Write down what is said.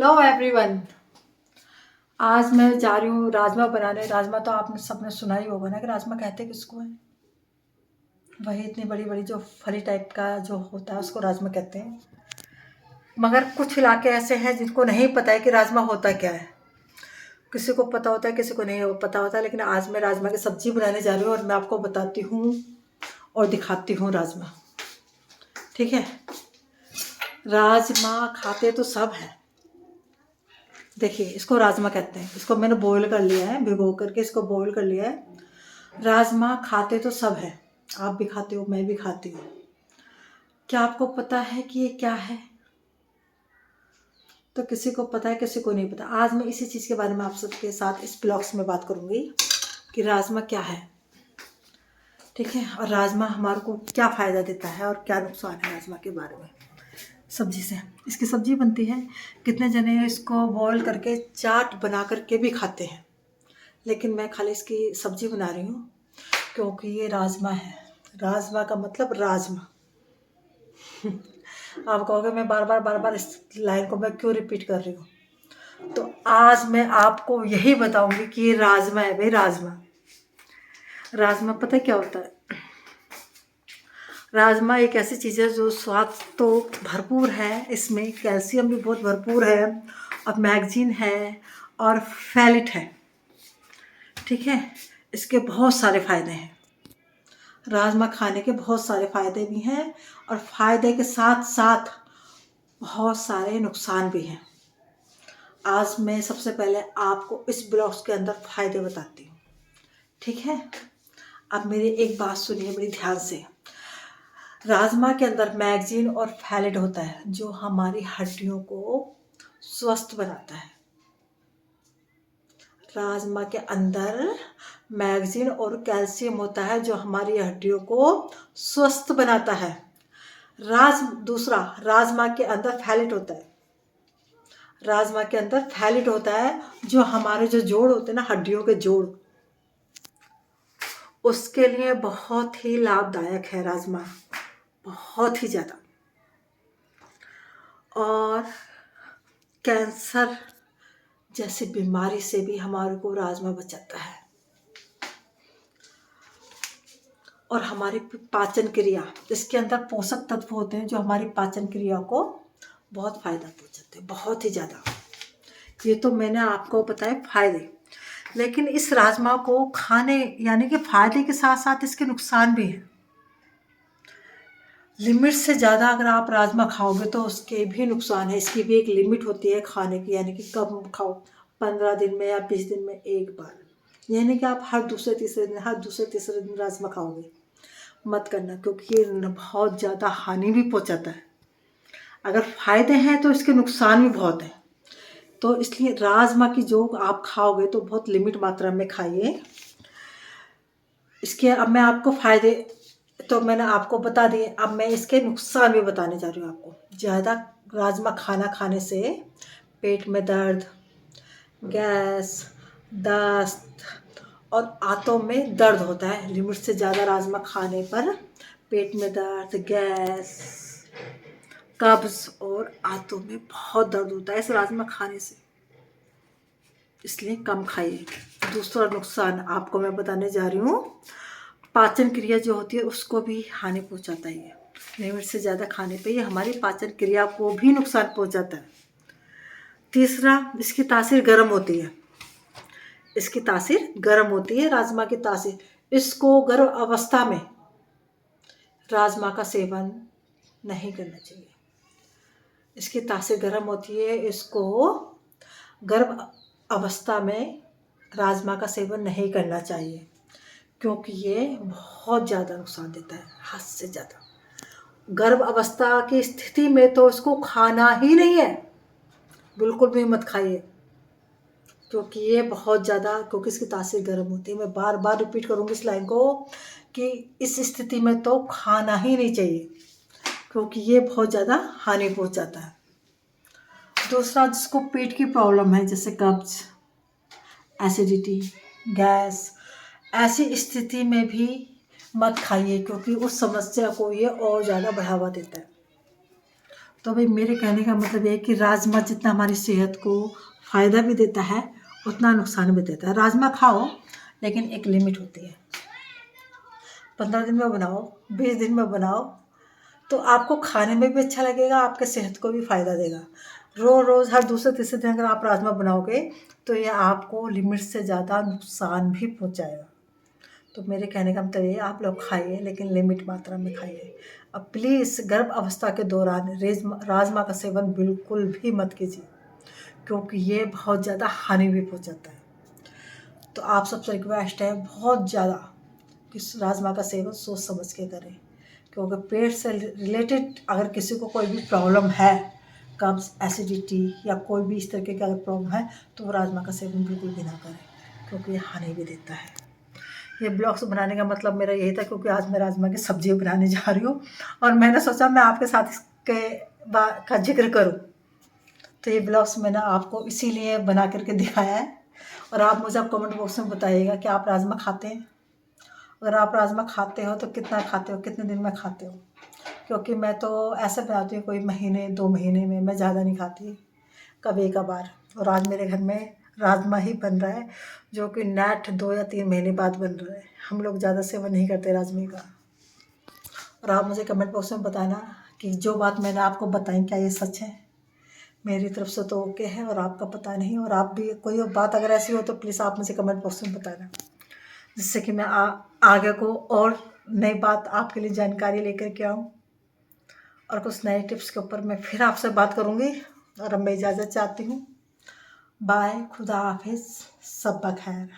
Hello everyone. आज मैं जा रही हूँ राजमा बनाने। राजमा तो आपने सबने सुना ही होगा ना कि राजमा कहते किसको है। वही इतनी बड़ी बड़ी जो फली टाइप का जो होता है उसको राजमा कहते हैं। मगर कुछ इलाके ऐसे हैं जिनको नहीं पता है कि राजमा होता क्या है। किसी को पता होता है, किसी को नहीं पता होता है। लेकिन आज मैं राजमा की सब्जी बनाने जा रही हूँ और मैं आपको बताती हूँ और दिखाती हूँ राजमा। ठीक है, राजमा खाते तो सब हैं। देखिए, इसको राजमा कहते हैं। इसको मैंने बॉईल कर लिया है, भिगो करके इसको बॉईल कर लिया है। राजमा खाते तो सब है, आप भी खाते हो, मैं भी खाती हूँ। क्या आपको पता है कि ये क्या है? तो किसी को पता है, किसी को नहीं पता। आज मैं इसी चीज़ के बारे में आप सबके साथ इस ब्लॉग्स में बात करूँगी कि राजमा क्या है। ठीक है, और राजमा हमारे को क्या फ़ायदा देता है और क्या नुकसान है राजमा के बारे में। सब्जी से इसकी सब्जी बनती है। कितने जने इसको बॉईल करके चाट बना करके भी खाते हैं, लेकिन मैं खाली इसकी सब्जी बना रही हूँ क्योंकि ये राजमा है। राजमा का मतलब राजमा। आप कहोगे मैं बार बार इस लाइन को मैं क्यों रिपीट कर रही हूँ। तो आज मैं आपको यही बताऊंगी कि ये राजमा है भाई, राजमा। राजमा पता है क्या होता है? राजमा एक ऐसी चीज़ है जो स्वाद तो भरपूर है, इसमें कैल्शियम भी बहुत भरपूर है और मैग्नीज है और फैलिट है। ठीक है, इसके बहुत सारे फ़ायदे हैं। राजमा खाने के बहुत सारे फ़ायदे भी हैं और फ़ायदे के साथ साथ बहुत सारे नुकसान भी हैं। आज मैं सबसे पहले आपको इस ब्लॉग्स के अंदर फ़ायदे बताती हूँ। ठीक है, अब मेरी एक बात सुनिए बड़ी ध्यान से। राजमा के अंदर मैग्नीज और फैलेट होता है जो हमारी हड्डियों को स्वस्थ बनाता है। राजमा के अंदर मैग्नीज और कैल्शियम होता है जो हमारी हड्डियों को स्वस्थ बनाता है। दूसरा, राजमा के अंदर फैलेट होता है। राजमा के अंदर फैलेट होता है जो हमारे जो जोड़ होते हैं ना, हड्डियों के जोड़, उसके लिए बहुत ही लाभदायक है राजमा, बहुत ही ज़्यादा। और कैंसर जैसी बीमारी से भी हमारे को राजमा बचाता है। और हमारी पाचन क्रिया, इसके अंदर पोषक तत्व होते हैं जो हमारी पाचन क्रिया को बहुत फ़ायदा पहुँचाते हैं, बहुत ही ज़्यादा। ये तो मैंने आपको बताया फ़ायदे। लेकिन इस राजमा को खाने यानी कि फ़ायदे के साथ साथ इसके नुकसान भी हैं। लिमिट से ज़्यादा अगर आप राजमा खाओगे तो उसके भी नुकसान है। इसकी भी एक लिमिट होती है खाने की, यानी कि कब खाओ, 15 दिन में या 20 दिन में एक बार। यानी कि आप हर दूसरे तीसरे दिन राजमा खाओगे मत करना, क्योंकि ये बहुत ज़्यादा हानि भी पहुंचाता है। अगर फ़ायदे हैं तो इसके नुकसान भी बहुत हैं। तो इसलिए राजमा की जो आप खाओगे तो बहुत लिमिट मात्रा में खाइए। इसके अब मैं आपको फ़ायदे तो मैंने आपको बता दिए, अब मैं इसके नुकसान भी बताने जा रही हूँ आपको। ज़्यादा राजमा खाने से पेट में दर्द, गैस, दस्त और आंतों में दर्द होता है। लिमिट से ज़्यादा राजमा खाने पर पेट में दर्द, गैस, कब्ज़ और आंतों में बहुत दर्द होता है इस राजमा खाने से, इसलिए कम खाइए। दूसरा नुकसान आपको मैं बताने जा रही हूँ, पाचन क्रिया जो होती है उसको भी हानि पहुँचाता है। ये लिमिट से ज़्यादा खाने पे ये हमारी पाचन क्रिया को भी नुकसान पहुँचाता है। तीसरा, इसकी तासीर गर्म होती है। इसकी तासीर गर्म होती है, राजमा की तासीर। इसको गर्म अवस्था में राजमा का सेवन नहीं करना चाहिए। इसकी तासीर गर्म होती है, इसको गर्म अवस्था में राजमा का सेवन नहीं करना चाहिए, क्योंकि ये बहुत ज़्यादा नुकसान देता है, हद से ज़्यादा। गर्भ अवस्था की स्थिति में तो इसको खाना ही नहीं है, बिल्कुल भी मत खाइए, क्योंकि ये बहुत ज़्यादा, क्योंकि इसकी तासीर गर्म होती है। मैं बार बार रिपीट करूँगी इस लाइन को कि इस स्थिति में तो खाना ही नहीं चाहिए, क्योंकि ये बहुत ज़्यादा हानि पहुँचाता है। दूसरा, जिसको पेट की प्रॉब्लम है जैसे कब्ज, एसिडिटी, गैस, ऐसी स्थिति में भी मत खाइए, क्योंकि उस समस्या को ये और ज़्यादा बढ़ावा देता है। तो भाई मेरे कहने का मतलब ये है कि राजमा जितना हमारी सेहत को फ़ायदा भी देता है उतना नुकसान भी देता है। राजमा खाओ लेकिन एक लिमिट होती है। 15 दिन में बनाओ, 20 दिन में बनाओ, तो आपको खाने में भी अच्छा लगेगा, आपके सेहत को भी फ़ायदा देगा। रोज़ रोज़ हर दूसरे तीसरे दिन अगर आप राजमा बनाओगे तो ये आपको लिमिट से ज़्यादा नुकसान भी पहुंचाएगा। तो मेरे कहने का मतलब ये, आप लोग खाइए लेकिन लिमिट मात्रा में खाइए। अब प्लीज़ गर्भ अवस्था के दौरान राजमा का सेवन बिल्कुल भी मत कीजिए, क्योंकि ये बहुत ज़्यादा हानि भी पहुंचाता है। तो आप सबसे रिक्वेस्ट है बहुत ज़्यादा कि राजमा का सेवन सोच समझ के करें, क्योंकि पेट से रिलेटेड अगर किसी को कोई भी प्रॉब्लम है, कब्ज़, एसिडिटी या कोई भी इस तरीके की अगर प्रॉब्लम है, तो वो राजमा का सेवन बिल्कुल भी ना करें, क्योंकि ये हानि भी देता है। ये ब्लॉग्स बनाने का मतलब मेरा यही था, क्योंकि आज मैं राजमा की सब्जी बनाने जा रही हूँ और मैंने सोचा मैं आपके साथ इसके का जिक्र करूँ। तो ये ब्लॉग्स मैंने आपको इसीलिए बना करके दिखाया है। और आप मुझे आप कमेंट बॉक्स में बताइएगा कि आप राजमा खाते हैं। अगर आप राजमा खाते हो तो कितना खाते हो, कितने दिन में खाते हो, क्योंकि मैं तो ऐसे बनाती हूँ कोई महीने 2 महीने में, मैं ज़्यादा नहीं खाती, कभी कभार। और आज मेरे घर में राजमा ही बन रहा है, जो कि नेट 2 या 3 महीने बाद बन रहा है। हम लोग ज़्यादा सेवन नहीं करते राजमे का। और आप मुझे कमेंट बॉक्स में बताना कि जो बात मैंने आपको बताई क्या ये सच है। मेरी तरफ से तो ओके है और आपका पता नहीं, और आप भी कोई बात अगर ऐसी हो तो प्लीज़ आप मुझे कमेंट बॉक्स में बताना, जिससे कि मैं आगे को और नई बात आपके लिए जानकारी लेकर के आऊँ और कुछ नए टिप्स के ऊपर मैं फिर आपसे बात करूँगी। और अब मैं इजाज़त चाहती हूँ। बाय, खुदा हाफिज़, सब बखैर।